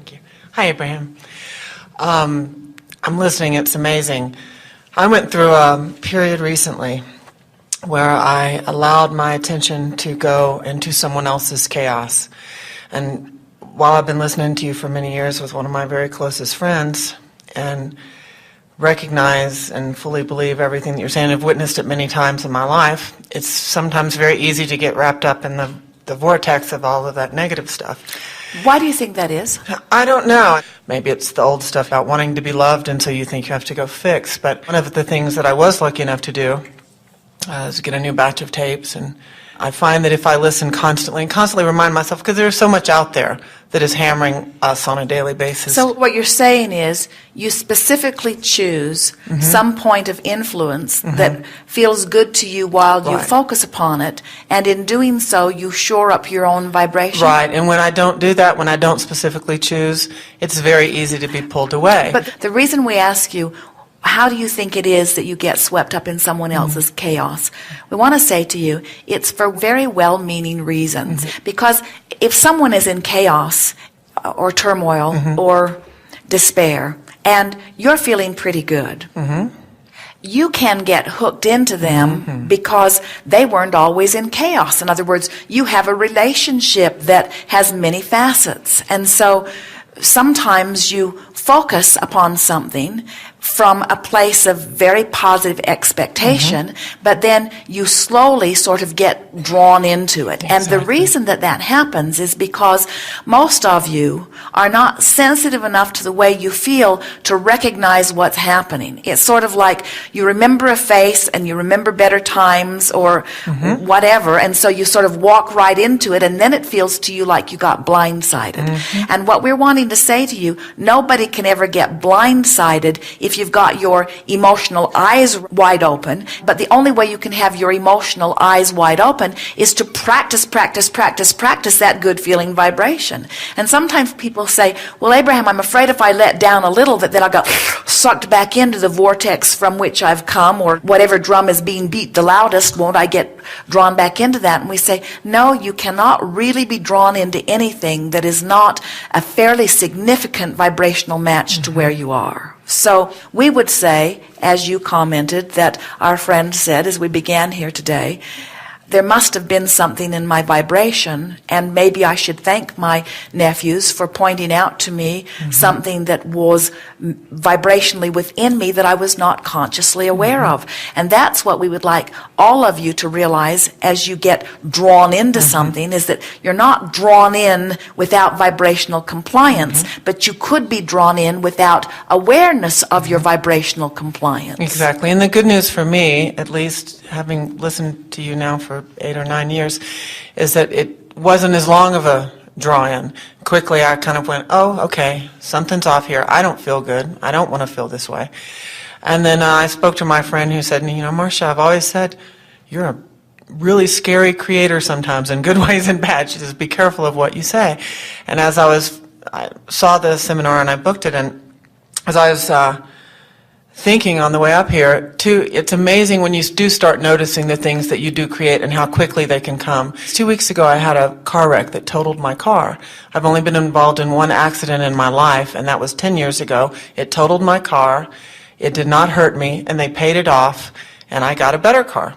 Thank you. Hi, Abraham. I'm listening. It's amazing. I went through a period recently where I allowed my attention to go into someone else's chaos. And while I've been listening to you for many years with one of my very closest friends and recognize and fully believe everything that you're saying, I've witnessed it many times in my life, it's sometimes very easy to get wrapped up in the vortex of all of that negative stuff. Why do you think that is? I don't know. Maybe it's the old stuff about wanting to be loved, and so you think you have to go fix. But one of the things that I was lucky enough to do is get a new batch of tapes, and I find that if I listen constantly and constantly remind myself, because there's so much out there that is hammering us on a daily basis. So what you're saying is you specifically choose some point of influence that feels good to you while you focus upon it, and in doing so you shore up your own vibration. Right, and when I don't do that, when I don't specifically choose, it's very easy to be pulled away. But the reason we ask you, how do you think it is that you get swept up in someone else's chaos? We want to say to you, it's for very well-meaning reasons. Because if someone is in chaos or turmoil or despair, and you're feeling pretty good, you can get hooked into them because they weren't always in chaos. In other words, you have a relationship that has many facets. And so sometimes you focus upon something from a place of very positive expectation, but then you slowly sort of get drawn into it. Exactly. And the reason that that happens is because most of you are not sensitive enough to the way you feel to recognize what's happening. It's sort of like you remember a face and you remember better times or whatever, and so you sort of walk right into it, and then it feels to you like you got blindsided. And what we're wanting to say to you, nobody can ever get blindsided if you've got your emotional eyes wide open, but the only way you can have your emotional eyes wide open is to practice that good feeling vibration. And sometimes people say, well, Abraham, I'm afraid if I let down a little that then I'll get sucked back into the vortex from which I've come, or whatever drum is being beat the loudest, won't I get drawn back into that? And we say, no, you cannot really be drawn into anything that is not a fairly significant vibrational match to where you are. So we would say, as you commented, that our friend said as we began here today, there must have been something in my vibration, and maybe I should thank my nephews for pointing out to me something that was vibrationally within me that I was not consciously aware of. And that's what we would like all of you to realize as you get drawn into something, is that you're not drawn in without vibrational compliance, but you could be drawn in without awareness of your vibrational compliance. Exactly. And the good news for me, at least having listened to you now for 8 or 9 years, is that it wasn't as long of a draw-in. Quickly I kind of went, oh, okay, something's off here. I don't feel good. I don't want to feel this way. And then I spoke to my friend who said, you know, Marcia, I've always said, you're a really scary creator sometimes, in good ways and bad. She says, be careful of what you say. And as I saw the seminar and I booked it, and as I was thinking on the way up here, too, it's amazing when you do start noticing the things that you do create and how quickly they can come. 2 weeks ago, I had a car wreck that totaled my car. I've only been involved in one accident in my life, and that was 10 years ago. It totaled my car. It did not hurt me, and they paid it off, and I got a better car.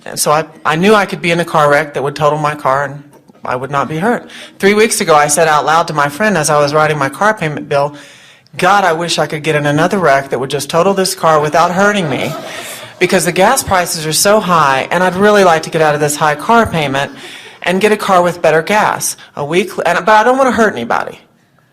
And so I knew I could be in a car wreck that would total my car, and I would not be hurt. 3 weeks ago, I said out loud to my friend as I was writing my car payment bill, God, I wish I could get in another wreck that would just total this car without hurting me, because the gas prices are so high, and I'd really like to get out of this high car payment and get a car with better gas. But I don't want to hurt anybody,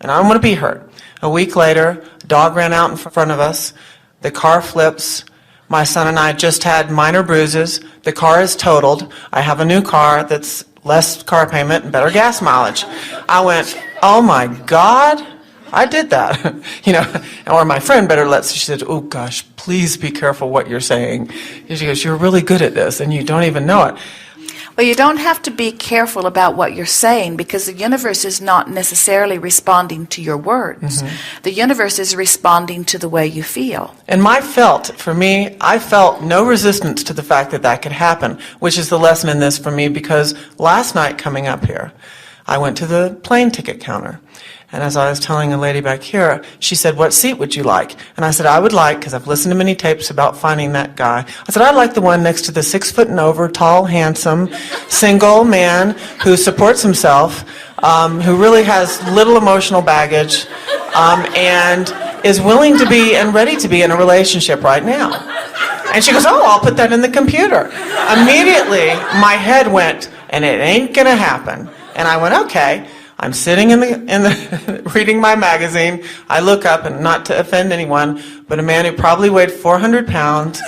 and I don't want to be hurt. A week later, a dog ran out in front of us. The car flips. My son and I just had minor bruises. The car is totaled. I have a new car that's less car payment and better gas mileage. I went, oh my God, I did that. You know, or my friend she said, oh gosh, please be careful what you're saying. She goes, you're really good at this and you don't even know it. Well, you don't have to be careful about what you're saying, because the universe is not necessarily responding to your words. The universe is responding to the way you feel. And I felt no resistance to the fact that that could happen, which is the lesson in this for me, because last night coming up here, I went to the plane ticket counter. And as I was telling a lady back here, she said, what seat would you like? And I said, I would like, because I've listened to many tapes about finding that guy, I said, I'd like the one next to the 6 foot and over, tall, handsome, single man who supports himself, who really has little emotional baggage, and is willing to be and ready to be in a relationship right now. And she goes, oh, I'll put that in the computer. Immediately, my head went, and it ain't gonna happen. And I went, okay. I'm sitting in the reading my magazine. I look up, and not to offend anyone, but a man who probably weighed 400 pounds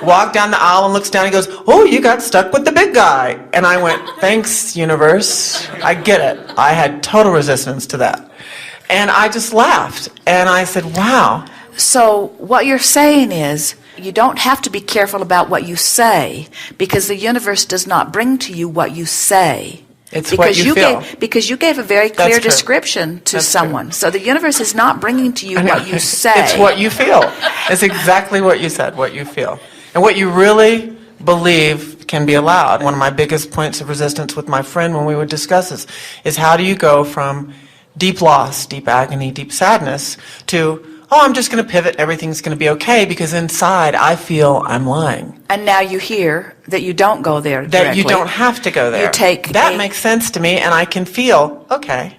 walked down the aisle and looks down and goes, oh, you got stuck with the big guy. And I went, thanks, universe. I get it. I had total resistance to that. And I just laughed. And I said, wow. So what you're saying is, you don't have to be careful about what you say, because the universe does not bring to you what you say. It's what you feel. Because you gave a very clear description to someone. True. So the universe is not bringing to you what you say. It's what you feel. It's exactly what you said, what you feel. And what you really believe can be allowed. One of my biggest points of resistance with my friend when we would discuss this is how do you go from deep loss, deep agony, deep sadness to, oh, I'm just going to pivot, everything's going to be okay, because inside I feel I'm lying. And now you hear that you don't go there directly. That you don't have to go there. That makes sense to me, and I can feel, okay.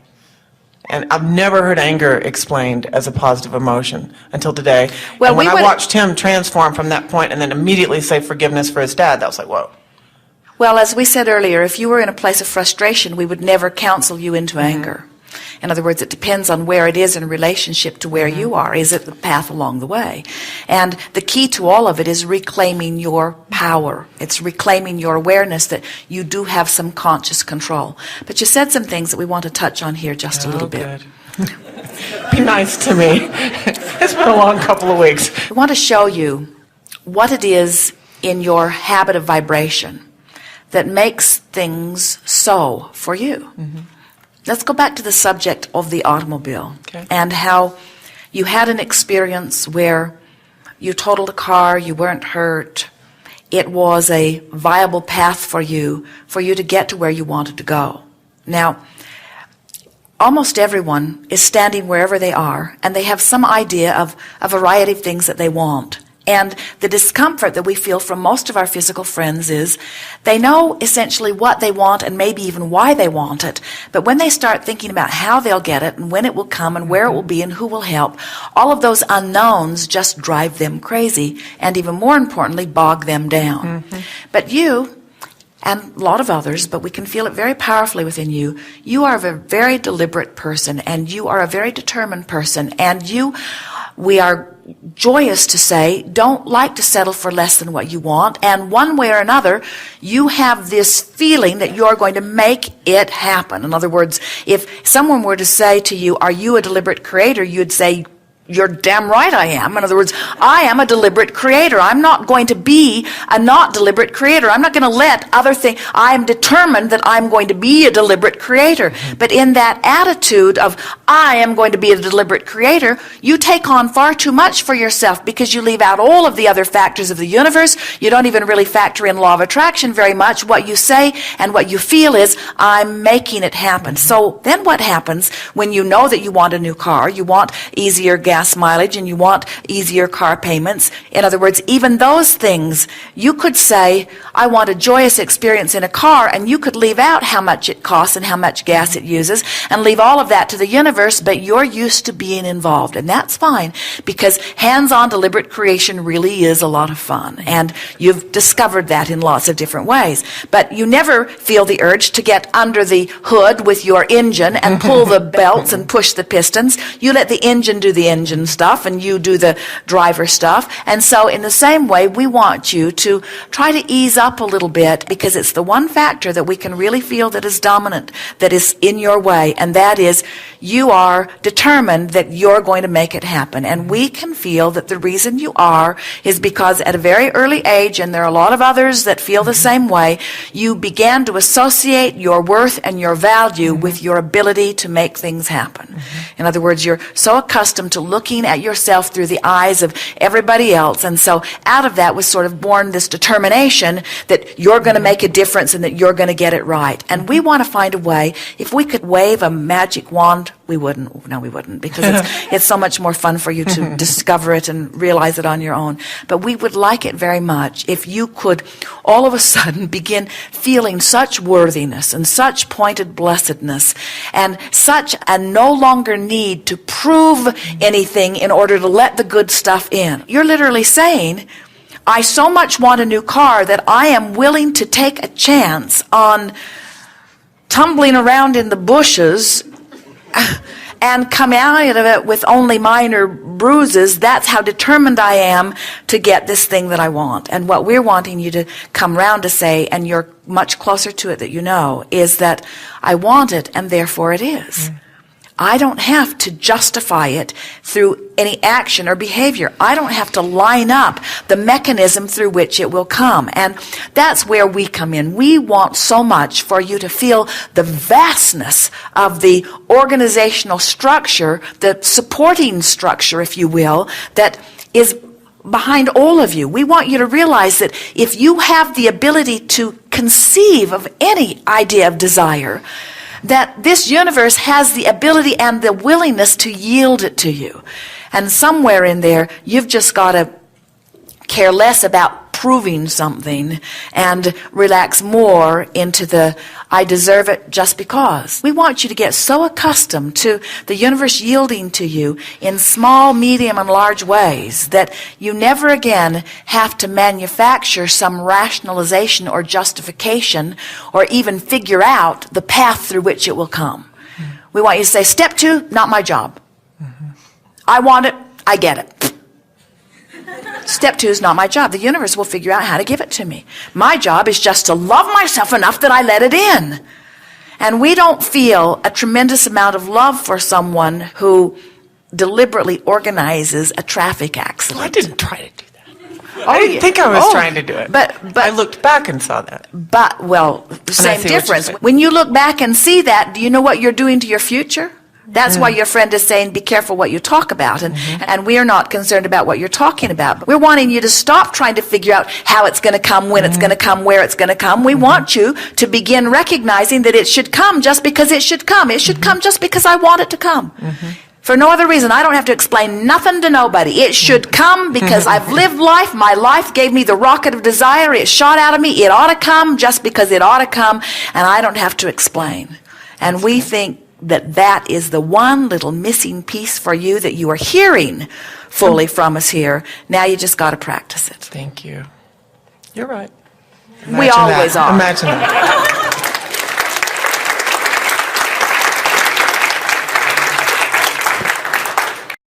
And I've never heard anger explained as a positive emotion until today. Well, and when I watched him transform from that point and then immediately say forgiveness for his dad, that was like, whoa. Well, as we said earlier, if you were in a place of frustration, we would never counsel you into anger. In other words, it depends on where it is in relationship to where you are. Is it the path along the way? And the key to all of it is reclaiming your power. It's reclaiming your awareness that you do have some conscious control. But you said some things that we want to touch on here just a little bit. Be nice to me. It's been a long couple of weeks. I want to show you what it is in your habit of vibration that makes things so for you. Mm-hmm. Let's go back to the subject of the automobile and how you had an experience where you totaled a car, you weren't hurt. It was a viable path for you to get to where you wanted to go. Now, almost everyone is standing wherever they are, and they have some idea of a variety of things that they want. And the discomfort that we feel from most of our physical friends is they know essentially what they want and maybe even why they want it. But when they start thinking about how they'll get it and when it will come and where it will be and who will help, all of those unknowns just drive them crazy and even more importantly, bog them down. Mm-hmm. But you, and a lot of others, but we can feel it very powerfully within you, you are a very deliberate person and you are a very determined person and we are joyous to say, don't like to settle for less than what you want, and one way or another, you have this feeling that you're going to make it happen. In other words, if someone were to say to you, are you a deliberate creator, you'd say, you're damn right I am. In other words, I am a deliberate creator. I'm not going to be a not deliberate creator. I'm not going to let other things. I'm determined that I'm going to be a deliberate creator. But in that attitude of I am going to be a deliberate creator, you take on far too much for yourself because you leave out all of the other factors of the universe. You don't even really factor in law of attraction very much. What you say and what you feel is I'm making it happen. So then what happens when you know that you want a new car, you want easier gas mileage, and you want easier car payments? In other words, even those things, you could say, I want a joyous experience in a car, and you could leave out how much it costs and how much gas it uses, and leave all of that to the universe, but you're used to being involved, and that's fine, because hands-on deliberate creation really is a lot of fun, and you've discovered that in lots of different ways. But you never feel the urge to get under the hood with your engine and pull the belts and push the pistons. You let the engine do the engine stuff and you do the driver stuff. And so in the same way, we want you to try to ease up a little bit, because it's the one factor that we can really feel that is dominant, that is in your way, and that is you are determined that you're going to make it happen. And we can feel that the reason you are is because at a very early age, and there are a lot of others that feel the same way, you began to associate your worth and your value with your ability to make things happen. In other words, you're so accustomed to looking at yourself through the eyes of everybody else. And so out of that was sort of born this determination that you're going to make a difference and that you're going to get it right. And we want to find a way, if we could wave a magic wand, we wouldn't. No, we wouldn't, because it's so much more fun for you to discover it and realize it on your own. But we would like it very much if you could all of a sudden begin feeling such worthiness and such pointed blessedness and such a no longer need to prove anything in order to let the good stuff in. You're literally saying, I so much want a new car that I am willing to take a chance on tumbling around in the bushes and come out of it with only minor bruises. That's how determined I am to get this thing that I want. And what we're wanting you to come round to say, and you're much closer to it that you know, is that I want it and therefore it is. I don't have to justify it through any action or behavior. I don't have to line up the mechanism through which it will come. And that's where we come in. We want so much for you to feel the vastness of the organizational structure, the supporting structure, if you will, that is behind all of you. We want you to realize that if you have the ability to conceive of any idea of desire, that this universe has the ability and the willingness to yield it to you. And somewhere in there, you've just got to care less about proving something and relax more into the I deserve it just because. We want you to get so accustomed to the universe yielding to you in small, medium, and large ways that you never again have to manufacture some rationalization or justification or even figure out the path through which it will come. We want you to say, step 2, not my job. I want it, I get it. Step 2 is not my job. The universe will figure out how to give it to me. My job is just to love myself enough that I let it in. And we don't feel a tremendous amount of love for someone who deliberately organizes a traffic accident. Well, I didn't try to do that. I didn't think I was trying to do it. But I looked back and saw that. But, well, same difference. When you look back and see that, do you know what you're doing to your future? That's why your friend is saying, be careful what you talk about. And we're not concerned about what you're talking about. We're wanting you to stop trying to figure out how it's going to come, when it's going to come, where it's going to come. We want you to begin recognizing that it should come just because it should come. It should come just because I want it to come. For no other reason. I don't have to explain nothing to nobody. It should come because I've lived life. My life gave me the rocket of desire. It shot out of me. It ought to come just because it ought to come. And I don't have to explain. And we think that that is the one little missing piece for you that you are hearing fully from us here. Now you just got to practice it. Thank you. You're right. We always are. Imagine that.